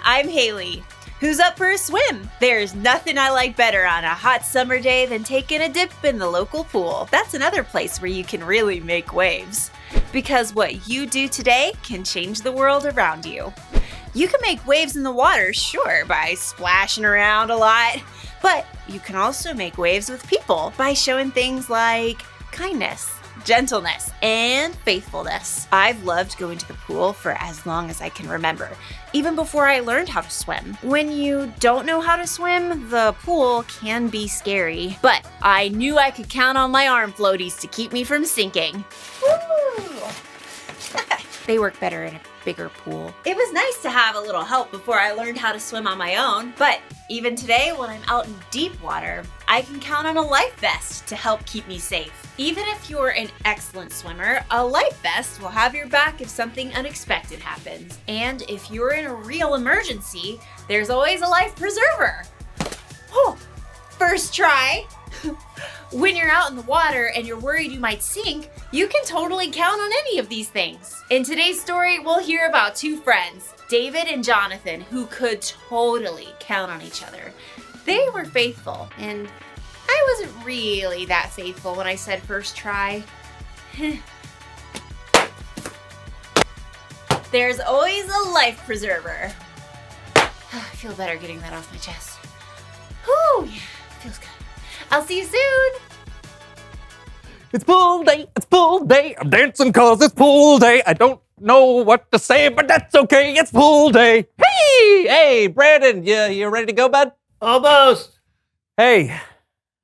I'm Haley. Who's up for a swim? There's nothing I like better on a hot summer day than taking a dip in the local pool. That's another place where you can really make waves. Because what you do today can change the world around you. You can make waves in the water, sure, by splashing around a lot. But you can also make waves with people by showing things like kindness, gentleness, and faithfulness. I've loved going to the pool for as long as I can remember, even before I learned how to swim. When you don't know how to swim, the pool can be scary, but I knew I could count on my arm floaties to keep me from sinking. They work better in a bigger pool. It was nice to have a little help before I learned how to swim on my own, but even today when I'm out in deep water, I can count on a life vest to help keep me safe. Even if you're an excellent swimmer, a life vest will have your back if something unexpected happens. And if you're in a real emergency, there's always a life preserver. Oh, first try. When you're out in the water and you're worried you might sink, you can totally count on any of these things. In today's story, we'll hear about two friends, David and Jonathan, who could totally count on each other. They were faithful, and I wasn't really that faithful when I said first try. There's always a life preserver. I feel better getting that off my chest. Whew, yeah, feels good. I'll see you soon. It's pool day, I'm dancing 'cause it's pool day. I don't know what to say, but that's okay, it's pool day. Hey, Brandon, you ready to go, bud? Almost. Hey,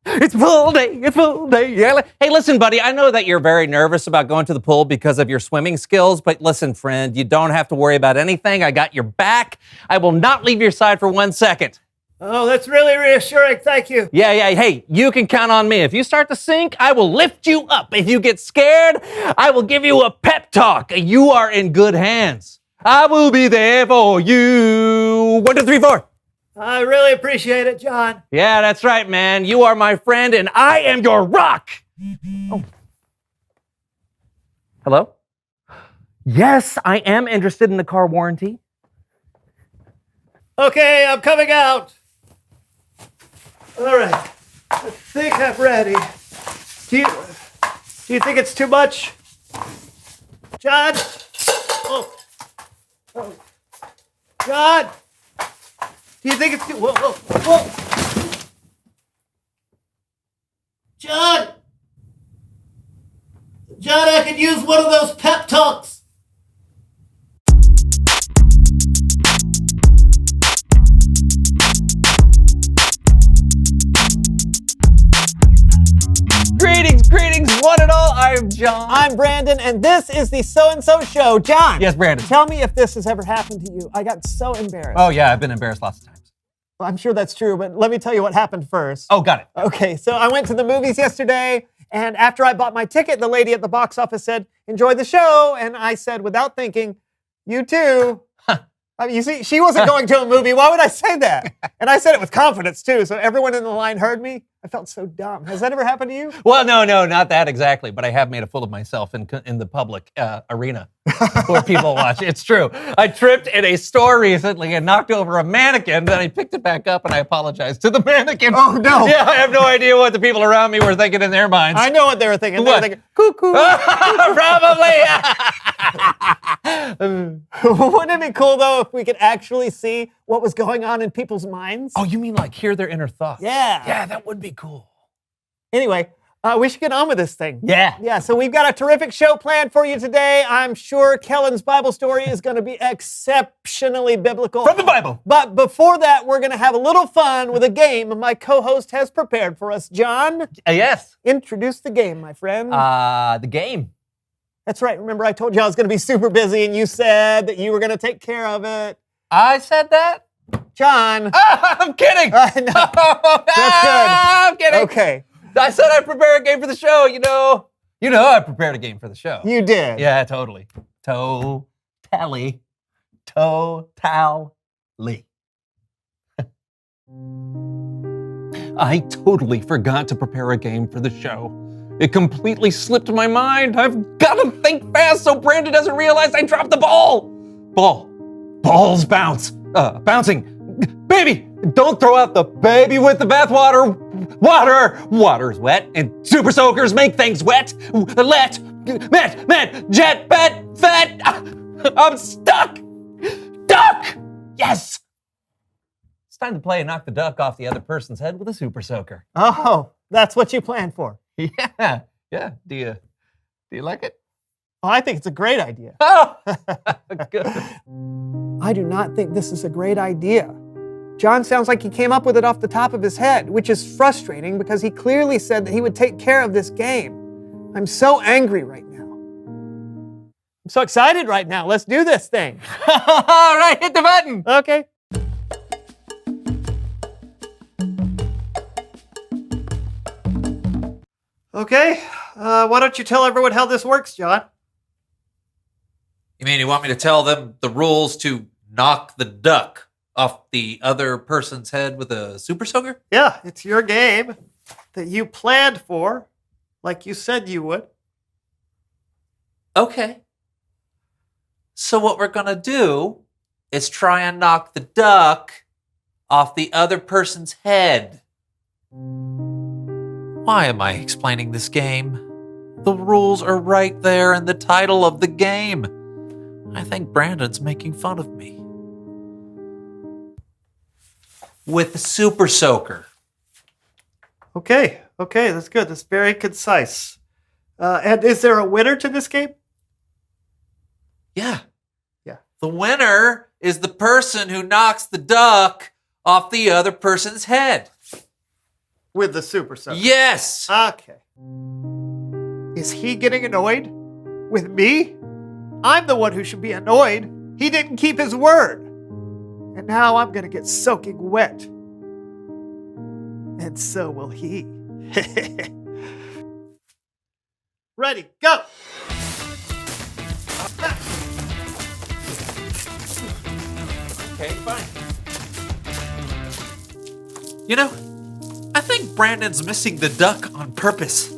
it's pool day, yeah. Hey, listen, buddy, I know that you're very nervous about going to the pool because of your swimming skills, but listen, friend, you don't have to worry about anything. I got your back. I will not leave your side for 1 second. Oh, that's really reassuring. Thank you. Yeah. Hey, you can count on me. If you start to sink, I will lift you up. If you get scared, I will give you a pep talk. You are in good hands. I will be there for you. 1, 2, 3, 4. I really appreciate it, John. Yeah, that's right, man. You are my friend, and I am your rock. Oh. Hello? Yes, I am interested in the car warranty. Okay, I'm coming out. All right. I think I'm ready. Do you think it's too much? John? Oh. John? Do you think it's too... Whoa. John, I could use one of those pep talks. Greetings, one and all. I'm John. I'm Brandon, and this is the So-and-So Show. John. Yes, Brandon. Tell me if this has ever happened to you. I got so embarrassed. Oh, yeah, I've been embarrassed lots of times. Well, I'm sure that's true, but let me tell you what happened first. Oh, got it. Okay, so I went to the movies yesterday, and after I bought my ticket, the lady at the box office said, "Enjoy the show," and I said, without thinking, "You too." I mean, you see, she wasn't going to a movie. Why would I say that? And I said it with confidence, too, so everyone in the line heard me. I felt so dumb. Has that ever happened to you? Well, no, not that exactly, but I have made a fool of myself in the public arena where people watch. It's true. I tripped in a store recently and knocked over a mannequin, then I picked it back up and I apologized to the mannequin. Oh, no. Yeah, I have no idea what the people around me were thinking in their minds. I know what they were thinking. They What? were thinking, cuckoo. Probably. Wouldn't it be cool, though, if we could actually see what was going on in people's minds? Oh, you mean like hear their inner thoughts? Yeah. Yeah, that would be cool. Anyway, we should get on with this thing. Yeah. Yeah, so we've got a terrific show planned for you today. I'm sure Kellen's Bible story is going to be exceptionally biblical. From the Bible. But before that, we're going to have a little fun with a game my co-host has prepared for us. John, Yes. introduce the game, my friend. The game. That's right. Remember, I told you I was going to be super busy, and you said that you were going to take care of it. I said that? John. I'm kidding. I know. That's good. I'm kidding. Okay. I said I'd prepare a game for the show, you know. I prepared a game for the show. You did. Yeah, totally. Totally. I totally forgot to prepare a game for the show. It completely slipped my mind. I've got to think fast so Brandon doesn't realize I dropped the ball. Balls bounce. Bouncing. Baby, don't throw out the baby with the bathwater. Water's wet, and super soakers make things wet. Jet, fat. I'm stuck. Duck. Yes. It's time to play knock the duck off the other person's head with a super soaker. Oh, that's what you planned for. Yeah. Do you like it? Oh, I think it's a great idea. Oh, good. I do not think this is a great idea. John sounds like he came up with it off the top of his head, which is frustrating because he clearly said that he would take care of this game. I'm so angry right now. I'm so excited right now. Let's do this thing. All right, hit the button. Okay. Okay, why don't you tell everyone how this works, John? You mean you want me to tell them the rules to knock the duck off the other person's head with a super soaker? Yeah, it's your game that you planned for, like you said you would. Okay. So what we're going to do is try and knock the duck off the other person's head. Why am I explaining this game? The rules are right there in the title of the game. I think Brandon's making fun of me. With the super soaker. Okay, that's good. That's very concise. And is there a winner to this game? Yeah. Yeah. The winner is the person who knocks the duck off the other person's head. With the super soaker. Yes. Okay. Is he getting annoyed with me? I'm the one who should be annoyed. He didn't keep his word. And now I'm going to get soaking wet. And so will he. Ready, go! Okay, fine. You know, I think Brandon's missing the duck on purpose.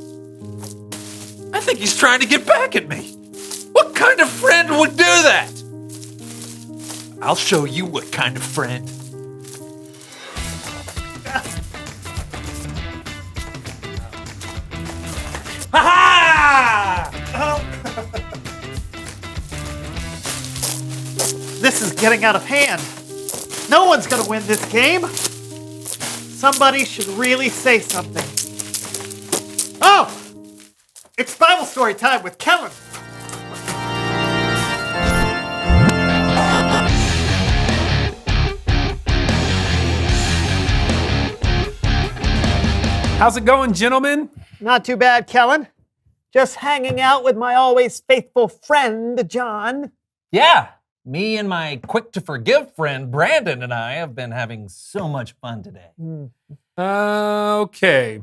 I think he's trying to get back at me. What kind of friend would do that? I'll show you what kind of friend. Ha ha! This is getting out of hand. No one's gonna win this game. Somebody should really say something. Oh! It's Bible story time with Kellen. How's it going, gentlemen? Not too bad, Kellen. Just hanging out with my always faithful friend, John. Yeah, me and my quick to forgive friend Brandon and I have been having so much fun today. Okay.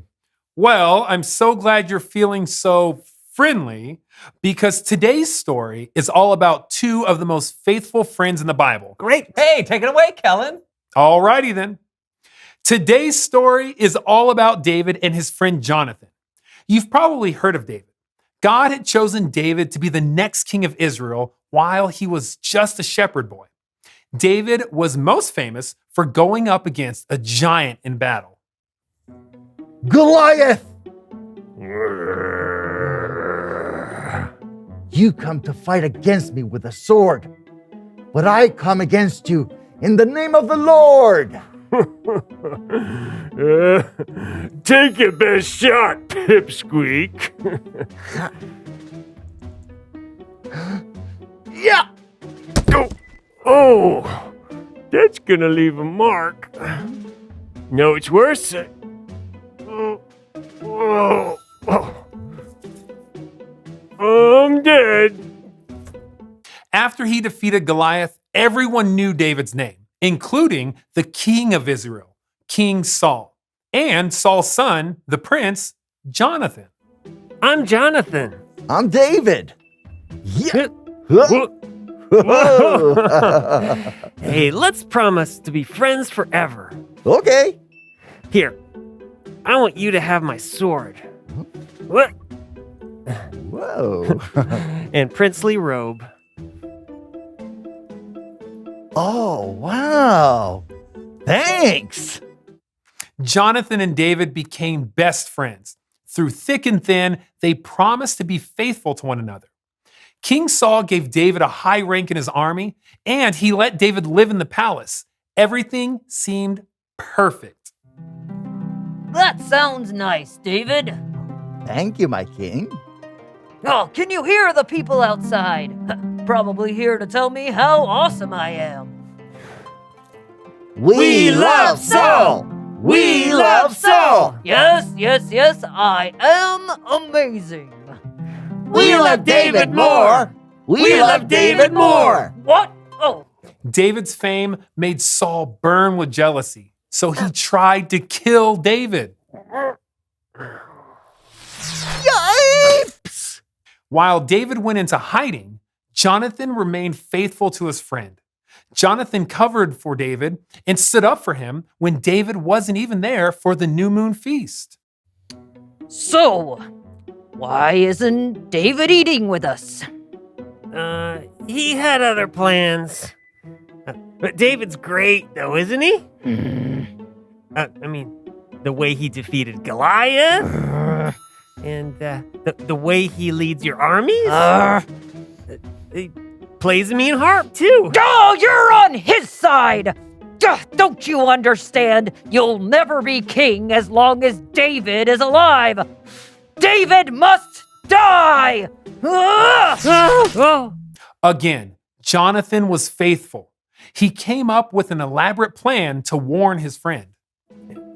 Well, I'm so glad you're feeling so friendly because today's story is all about two of the most faithful friends in the Bible. Great. Hey, take it away, Kellen. Alrighty then. Today's story is all about David and his friend Jonathan. You've probably heard of David. God had chosen David to be the next king of Israel while he was just a shepherd boy. David was most famous for going up against a giant in battle. Goliath! You come to fight against me with a sword, but I come against you in the name of the Lord. Take your best shot, Pipsqueak. Yeah! Oh, that's gonna leave a mark. No, it's worse. I'm dead. After he defeated Goliath, everyone knew David's name, including the king of Israel, King Saul, and Saul's son, the prince, Jonathan. I'm Jonathan. I'm David. Yeah! Hey, let's promise to be friends forever. Okay. Here, I want you to have my sword. What? Whoa. And princely robe. Oh, wow. Thanks. Jonathan and David became best friends. Through thick and thin, they promised to be faithful to one another. King Saul gave David a high rank in his army, and he let David live in the palace. Everything seemed perfect. That sounds nice, David. Thank you, my king. Oh, can you hear the people outside? Probably here to tell me how awesome I am. We love Saul! We love Saul! Yes, yes, yes, I am amazing. We love David more! We love David more! What? Oh, David's fame made Saul burn with jealousy, so he tried to kill David. Yipes! While David went into hiding, Jonathan remained faithful to his friend. Jonathan covered for David and stood up for him when David wasn't even there for the new moon feast. so why isn't David eating with us? He had other plans. But David's great, though, isn't he? I mean, the way he defeated Goliath, and the way he leads your armies. He plays a mean harp, too. Oh, you're on his side! Don't you understand? You'll never be king as long as David is alive! David must die! Again, Jonathan was faithful. He came up with an elaborate plan to warn his friend.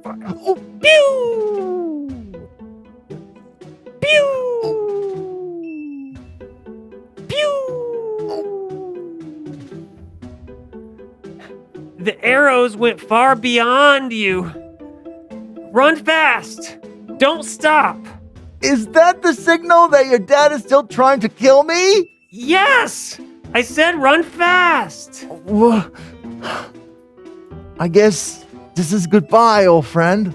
Pew! Pew! Pew! The arrows went far beyond you. Run fast! Don't stop! Is that the signal that your dad is still trying to kill me? Yes! I said run fast! I guess this is goodbye, old friend.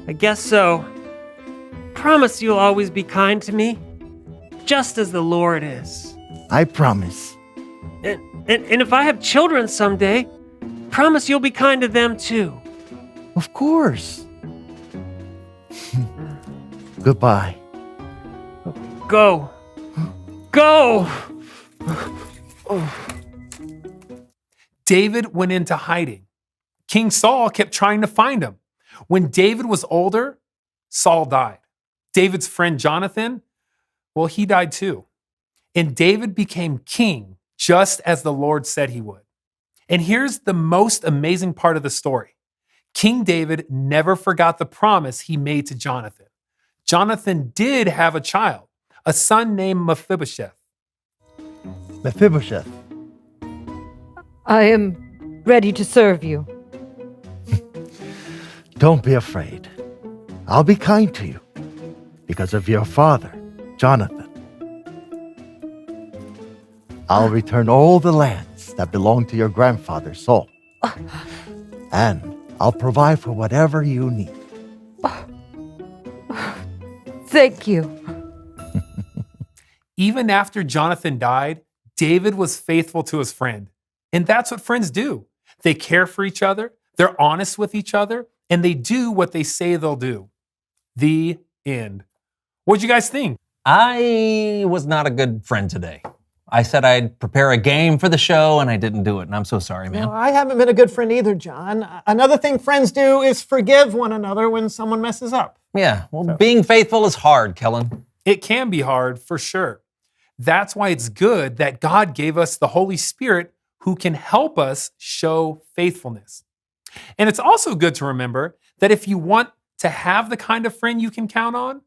I guess so. Promise you'll always be kind to me, just as the Lord is. I promise. And if I have children someday, promise you'll be kind to them too. Of course. Goodbye. Go. Go! David went into hiding. King Saul kept trying to find him. When David was older, Saul died. David's friend Jonathan, well, he died too. And David became king just as the Lord said he would. And here's the most amazing part of the story. King David never forgot the promise he made to Jonathan. Jonathan did have a child, a son named Mephibosheth. Mephibosheth. I am ready to serve you. Don't be afraid. I'll be kind to you because of your father, Jonathan. I'll return all the lands that belong to your grandfather, Saul. And I'll provide for whatever you need. Thank you. Even after Jonathan died, David was faithful to his friend. And that's what friends do. They care for each other, they're honest with each other, and they do what they say they'll do. The end. What'd you guys think? I was not a good friend today. I said I'd prepare a game for the show and I didn't do it, and I'm so sorry, man. No, I haven't been a good friend either, John. Another thing friends do is forgive one another when someone messes up. Yeah, well, being faithful is hard, Kellen. It can be hard, for sure. That's why it's good that God gave us the Holy Spirit who can help us show faithfulness. And it's also good to remember that if you want to have the kind of friend you can count on,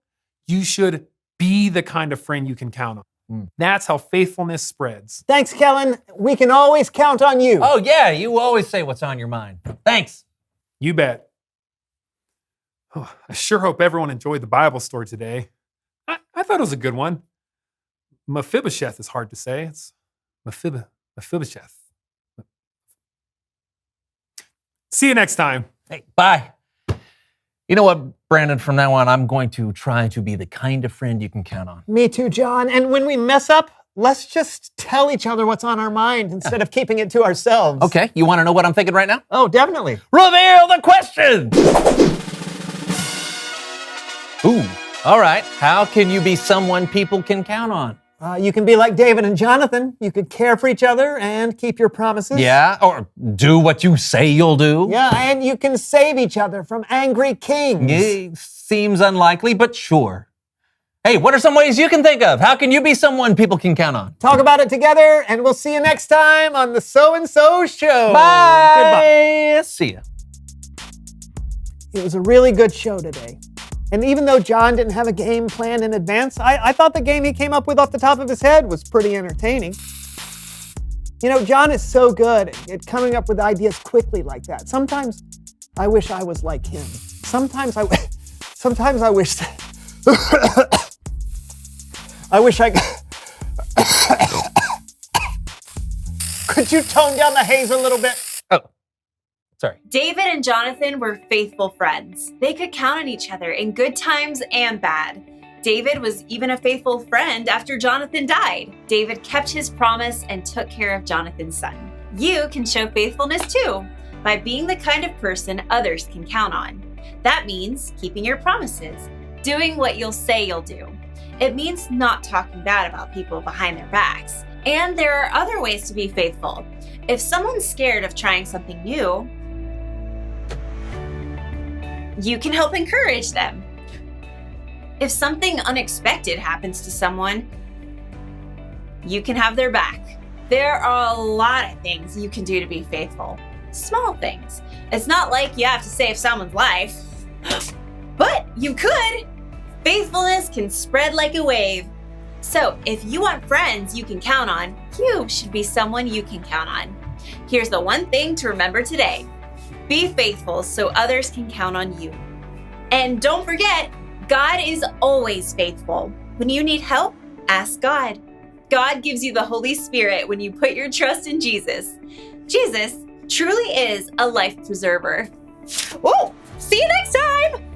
you should be the kind of friend you can count on. That's how faithfulness spreads. Thanks, Kellen. We can always count on you. Oh, yeah, you always say what's on your mind. Thanks. You bet. Oh, I sure hope everyone enjoyed the Bible story today. I thought it was a good one. Mephibosheth is hard to say. It's Mephibosheth. See you next time. Hey, bye. You know what, Brandon, from now on, I'm going to try to be the kind of friend you can count on. Me too, John. And when we mess up, let's just tell each other what's on our mind instead of keeping it to ourselves. Okay, you want to know what I'm thinking right now? Oh, definitely. Reveal the question! Ooh, all right. How can you be someone people can count on? You can be like David and Jonathan. You could care for each other and keep your promises. Yeah, or do what you say you'll do. Yeah, and you can save each other from angry kings. Yeah, seems unlikely, but sure. Hey, what are some ways you can think of? How can you be someone people can count on? Talk about it together, and we'll see you next time on the So and So Show. Bye. Goodbye. See ya. It was a really good show today. And even though John didn't have a game planned in advance, I thought the game he came up with off the top of his head was pretty entertaining. You know, John is so good at coming up with ideas quickly like that. Sometimes I wish I was like him. Sometimes I wish I wish I Could you tone down the haze a little bit? Oh, sorry. David and Jonathan were faithful friends. They could count on each other in good times and bad. David was even a faithful friend after Jonathan died. David kept his promise and took care of Jonathan's son. You can show faithfulness too, by being the kind of person others can count on. That means keeping your promises, doing what you'll say you'll do. It means not talking bad about people behind their backs. And there are other ways to be faithful. If someone's scared of trying something new, you can help encourage them. If something unexpected happens to someone, you can have their back. There are a lot of things you can do to be faithful. Small things. It's not like you have to save someone's life, but you could. Faithfulness can spread like a wave. So if you want friends you can count on, you should be someone you can count on. Here's the one thing to remember today. Be faithful so others can count on you. And don't forget, God is always faithful. When you need help, ask God. God gives you the Holy Spirit when you put your trust in Jesus. Jesus truly is a life preserver. Whoa! See you next time!